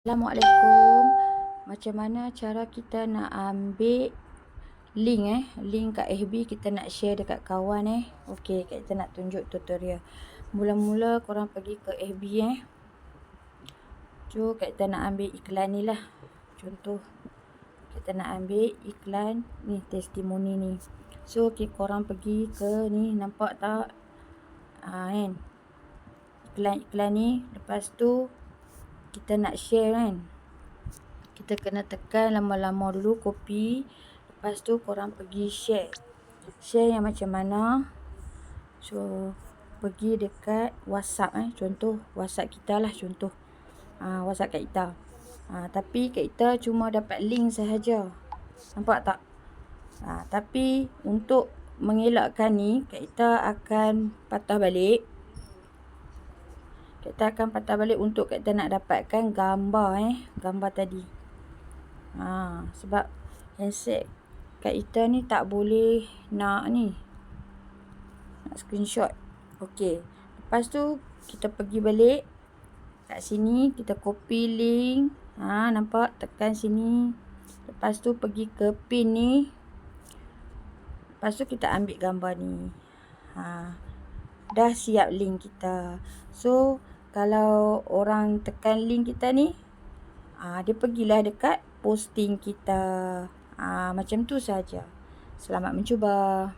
Assalamualaikum. Macam mana cara kita nak ambil link kat FB kita nak share dekat kawan Okey, kita nak tunjuk tutorial. Mula-mula korang pergi ke FB So kita nak ambil iklan ni lah. Contoh kita nak ambil iklan ni, testimoni ni. So korang pergi ke ni, nampak tak? Kan? Iklan ni, lepas tu kita nak share kan. Kita kena tekan lama-lama dulu, copy. Lepas tu korang pergi share. Share yang macam mana? So pergi dekat WhatsApp contoh WhatsApp kita lah, contoh WhatsApp kat kita. Tapi kita cuma dapat link sahaja. Nampak tak? Tapi untuk mengelakkan ni, kita akan patah balik. Kita akan patah balik untuk kita nak dapatkan gambar gambar tadi. Sebab handset kat kita ni tak boleh nak screenshot. Okey. Lepas tu kita pergi balik kat sini, kita copy link. Nampak? Tekan sini. Lepas tu pergi ke pin ni. Lepas tu kita ambil gambar ni. Dah siap link kita. So kalau orang tekan link kita ni, dia pergilah dekat posting kita. Macam tu saja. Selamat mencuba.